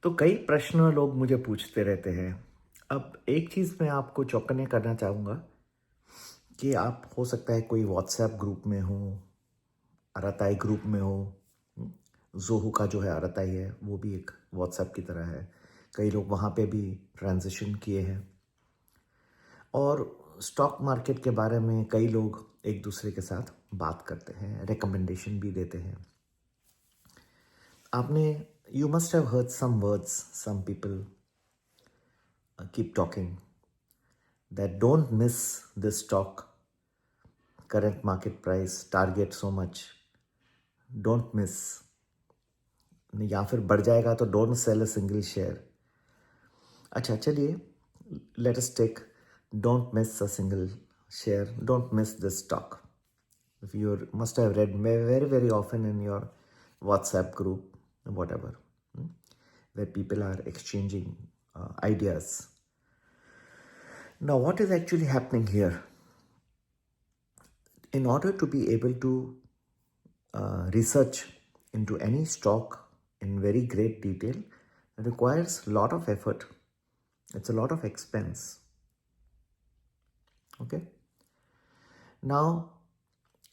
तो कई प्रश्न लोग मुझे पूछते रहते हैं। अब एक चीज़ मैं आपको चौकन्ने करना चाहूँगा कि आप हो सकता है कोई व्हाट्सएप ग्रुप में हो, अराताई ग्रुप में हो। ज़ोहू का जो है अराताई है, वो भी एक व्हाट्सएप की तरह है। कई लोग वहाँ पे भी ट्रांज़िशन किए हैं और स्टॉक मार्केट के बारे में कई लोग एक दूसरे के साथ बात करते हैं, रिकमेंडेशन भी देते हैं। आपने you must have heard some words, some people keep talking that don't miss this stock, current market price, target so much, don't miss, या फिर बढ़ जाएगा तो don't sell a single share. अच्छा चलिए, let us take don't miss a single share, don't miss this stock. if you must have read very often in your WhatsApp group, whatever, where people are exchanging ideas. Now what is actually happening here? In order to be able to research into any stock in very great detail, it requires a lot of effort. It's a lot of expense. Okay. Now,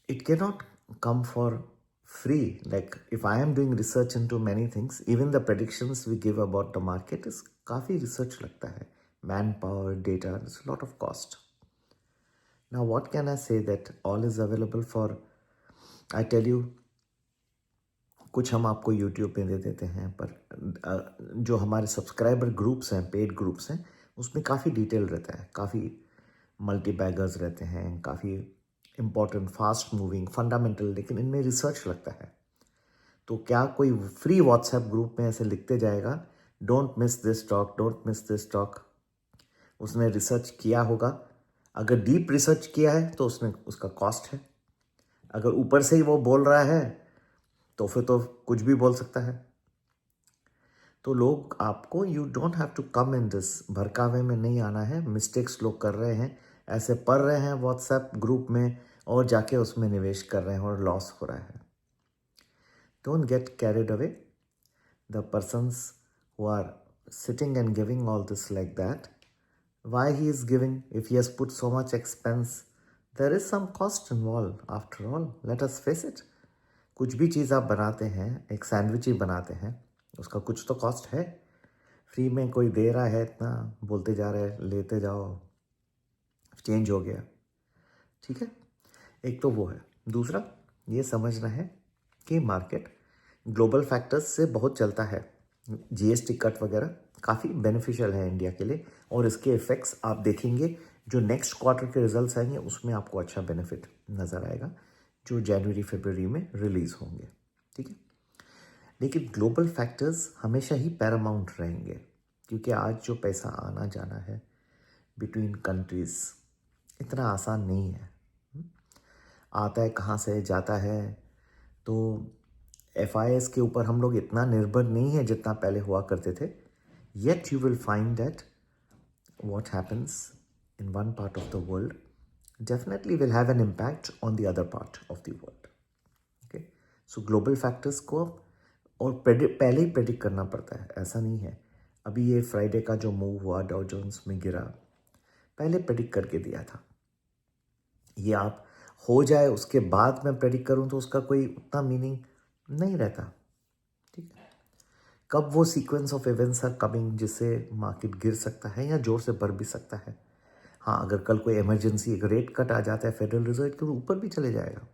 it cannot come for free. Like if I am doing research into many things, even the predictions we give about the market is काफी research लगता है. Manpower, data, there's a lot of cost. Now, what can I say that all is available for? I tell you, कुछ हम आपको YouTube पे दे देते हैं, पर जो हमारे सब्सक्राइबर ग्रुप्स हैं, पेड ग्रुप्स हैं, उसमें काफ़ी डिटेल रहता है, काफ़ी मल्टी बैगर्स रहते हैं, काफ़ी इम्पोर्टेंट फास्ट मूविंग फंडामेंटल, लेकिन इनमें रिसर्च लगता है। तो क्या कोई फ्री व्हाट्सएप ग्रुप में ऐसे लिखते जाएगा don't miss this stock, don't miss this stock? उसने रिसर्च किया होगा। अगर डीप रिसर्च किया है तो उसमें उसका कॉस्ट है। अगर ऊपर से ही वो बोल रहा है तो फिर तो कुछ भी बोल सकता है। तो लोग आपको, you don't have to come in this, भड़कावे में नहीं आना है। मिस्टेक्स लोग कर रहे हैं, ऐसे पढ़ रहे हैं व्हाट्सएप ग्रुप में और जाके उसमें निवेश कर रहे हैं और लॉस हो रहा है। Don't get carried away. The persons who are sitting and giving all this like that, why he is giving? If he has put so much expense, there is some cost involve. After all, let us face it. कुछ भी चीज़ आप बनाते हैं, एक sandwich ही बनाते हैं, उसका कुछ तो कॉस्ट है। फ्री में कोई दे रहा है इतना, बोलते जा रहे हैं लेते जाओ, चेंज हो गया, ठीक है। एक तो वो है। दूसरा ये समझना है कि मार्केट ग्लोबल फैक्टर्स से बहुत चलता है। जीएसटी कट वगैरह काफ़ी बेनिफिशियल है इंडिया के लिए, और इसके इफ़ेक्ट्स आप देखेंगे जो नेक्स्ट क्वार्टर के रिजल्ट्स आएंगे उसमें आपको अच्छा बेनिफिट नज़र आएगा, जो जनवरी फरवरी में रिलीज़ होंगे, ठीक है। लेकिन ग्लोबल फैक्टर्स हमेशा ही पैरामाउंट रहेंगे, क्योंकि आज जो पैसा आना जाना है बिटवीन कंट्रीज़ इतना आसान नहीं है। आता है कहाँ से, जाता है। तो FIS के ऊपर हम लोग इतना निर्भर नहीं है जितना पहले हुआ करते थे। Yet you will find that what happens in one part of the world definitely will have an impact on the other part of the world. Okay, so global factors को और पहले ही प्रेडिक्ट करना पड़ता है, ऐसा नहीं है। अभी ये फ्राइडे का जो मूव हुआ डाउ जोन्स में गिरा, पहले प्रेडिक्ट करके दिया था। ये आप हो जाए उसके बाद मैं प्रेडिक्ट करूं तो उसका कोई उतना मीनिंग नहीं रहता, ठीक है। कब वो sequence of events are coming जिससे मार्केट गिर सकता है या जोर से बढ़ भी सकता है। हाँ, अगर कल कोई इमरजेंसी एक रेट कट आ जाता है फेडरल रिजर्व के, ऊपर भी चले जाएगा।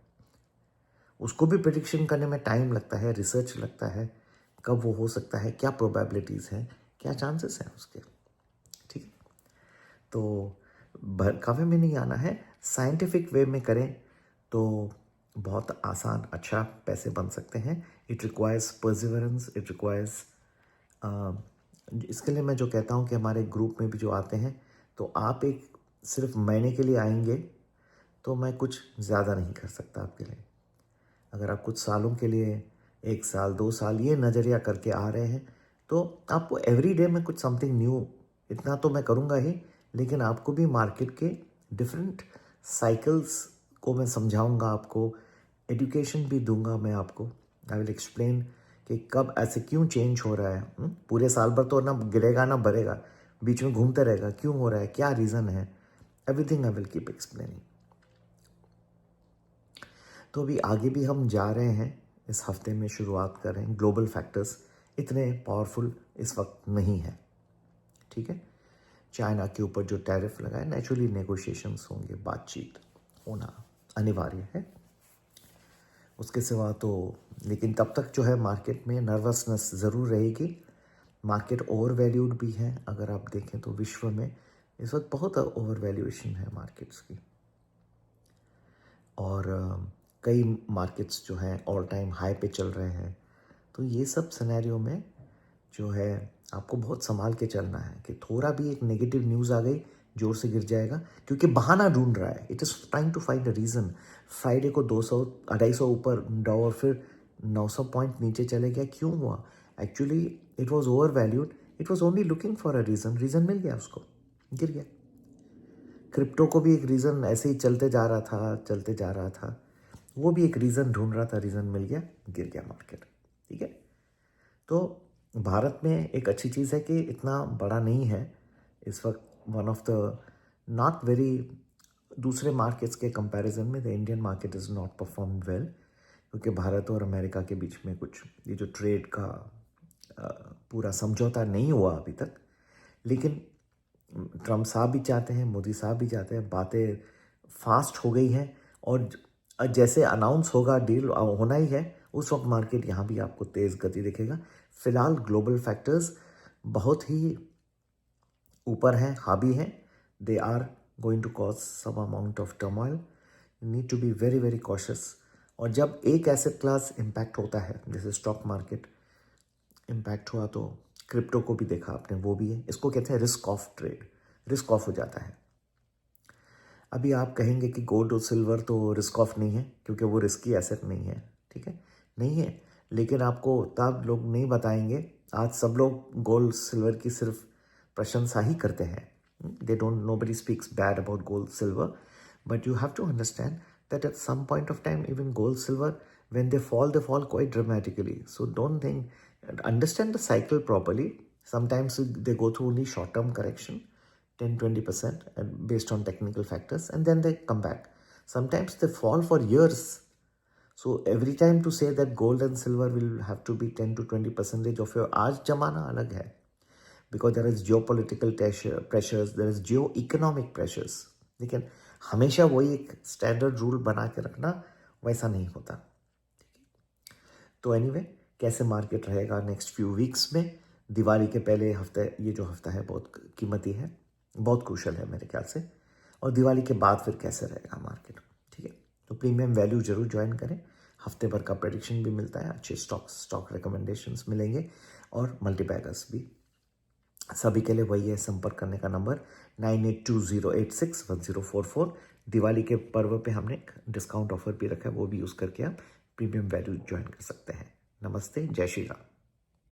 उसको भी प्रेडिक्शन करने में टाइम लगता है, रिसर्च लगता है, कब वो हो सकता है, क्या प्रोबेबिलिटीज़ हैं, क्या चांसेस हैं उसके, ठीक है। तो भड़कावे में नहीं आना है, साइंटिफिक वे में करें तो बहुत आसान अच्छा पैसे बन सकते हैं। It requires perseverance, it requires, इसके लिए मैं जो कहता हूँ कि हमारे ग्रुप में भी जो आते हैं, तो आप एक सिर्फ महीने के लिए आएंगे तो मैं कुछ ज़्यादा नहीं कर सकता आपके लिए। अगर आप कुछ सालों के लिए, 1 साल 2 साल ये नज़रिया करके आ रहे हैं, तो आपको एवरी डे में कुछ समथिंग न्यू, इतना तो मैं करूँगा ही, लेकिन आपको भी मार्केट के डिफरेंट साइकिल्स को मैं समझाऊंगा, आपको एजुकेशन भी दूंगा मैं आपको। आई विल एक्सप्लेन कि कब ऐसे क्यों चेंज हो रहा है। पूरे साल भर तो ना गिरेगा ना बढ़ेगा, बीच में घूमते रहेगा, क्यों हो रहा है, क्या रीज़न है, everything I will keep explaining. तो अभी आगे भी हम जा रहे हैं, इस हफ्ते में शुरुआत कर रहे हैं। ग्लोबल फैक्टर्स इतने पावरफुल इस वक्त नहीं है, ठीक है। चाइना के ऊपर जो टैरिफ लगा है, नेचुरली नेगोशिएशंस होंगे, बातचीत होना अनिवार्य है। उसके सिवा तो लेकिन तब तक जो है मार्केट में नर्वसनेस ज़रूर रहेगी। मार्केट ओवर वैल्यूड भी है, अगर आप देखें तो विश्व में इस वक्त बहुत ओवर वैल्यूएशन है मार्केट्स की। और कई मार्केट्स जो हैं ऑल टाइम हाई पे चल रहे हैं। तो ये सब सिनेरियो में जो है आपको बहुत संभाल के चलना है कि थोड़ा भी एक नेगेटिव न्यूज़ आ गई जोर से गिर जाएगा, क्योंकि बहाना ढूंढ रहा है। It is trying to find a reason. Friday को 200-250 ऊपर डाउ और फिर 900 पॉइंट नीचे चले गया, क्यों हुआ? Actually it was overvalued, it was only looking for a reason मिल गया उसको, गिर गया। क्रिप्टो को भी एक रीज़न ऐसे ही चलते जा रहा था, वो भी एक रीज़न ढूंढ रहा था, रीज़न मिल गया, गिर गया मार्केट, ठीक है। तो भारत में एक अच्छी चीज़ है कि इतना बड़ा नहीं है इस वक्त। One of the not very, दूसरे मार्केट्स के कंपैरिजन में the Indian market is not perform well, क्योंकि भारत और अमेरिका के बीच में कुछ ये जो ट्रेड का पूरा समझौता नहीं हुआ अभी तक। लेकिन ट्रम्प साहब भी चाहते हैं, मोदी साहब भी चाहते हैं, बातें फास्ट हो गई हैं, और जैसे अनाउंस होगा डील होना ही है, उस वक्त मार्केट यहाँ भी आपको तेज़ गति दिखेगा। फिलहाल ग्लोबल फैक्टर्स बहुत ही ऊपर हैं, हावी हैं। They are going to cause some amount of turmoil, you need to be very very cautious. और जब एक एसेट क्लास इम्पैक्ट होता है, जैसे स्टॉक मार्केट इम्पैक्ट हुआ, तो क्रिप्टो को भी देखा आपने, वो भी है। इसको कहते हैं risk of trade, risk of हो जाता है। अभी आप कहेंगे कि गोल्ड और सिल्वर तो रिस्क ऑफ नहीं है, क्योंकि वो रिस्की एसेट नहीं है, ठीक है, नहीं है। लेकिन आपको तब लोग नहीं बताएंगे। आज सब लोग गोल्ड सिल्वर की सिर्फ प्रशंसा ही करते हैं। They don't, nobody speaks bad about gold silver, but you have to understand that at some point of time, even gold, silver, when they fall quite dramatically. So don't think, understand the cycle properly. Sometimes they go through only short-term correction, 10-20%, and based on technical factors, and then they come back. Sometimes they fall for years. So every time to say that gold and silver will have to be 10-20% of your, आज जमाना अलग है, because there is geopolitical pressures, there is geo-economic pressures. लेकिन हमेशा वही एक standard rule बना के रखना वैसा नहीं होता, ठीक है। तो एनीवे, कैसे मार्केट रहेगा नेक्स्ट फ्यू वीक्स में, दिवाली के पहले हफ्ते, ये जो हफ्ता है बहुत कीमती है, बहुत क्रूशल है मेरे ख्याल से। और दिवाली के बाद फिर कैसे रहेगा मार्केट, ठीक है। तो प्रीमियम वैल्यू जरूर ज्वाइन करें, हफ्ते भर का प्रेडिक्शन भी मिलता है, अच्छे स्टॉक रिकमेंडेशंस मिलेंगे, और मल्टीबैगर्स भी। सभी के लिए वही है, संपर्क करने का नंबर 9820861044। दिवाली के पर्व पे हमने एक डिस्काउंट ऑफर भी रखा है, वो भी यूज़ करके आप प्रीमियम वैल्यू ज्वाइन कर सकते हैं। नमस्ते, जय श्री राम।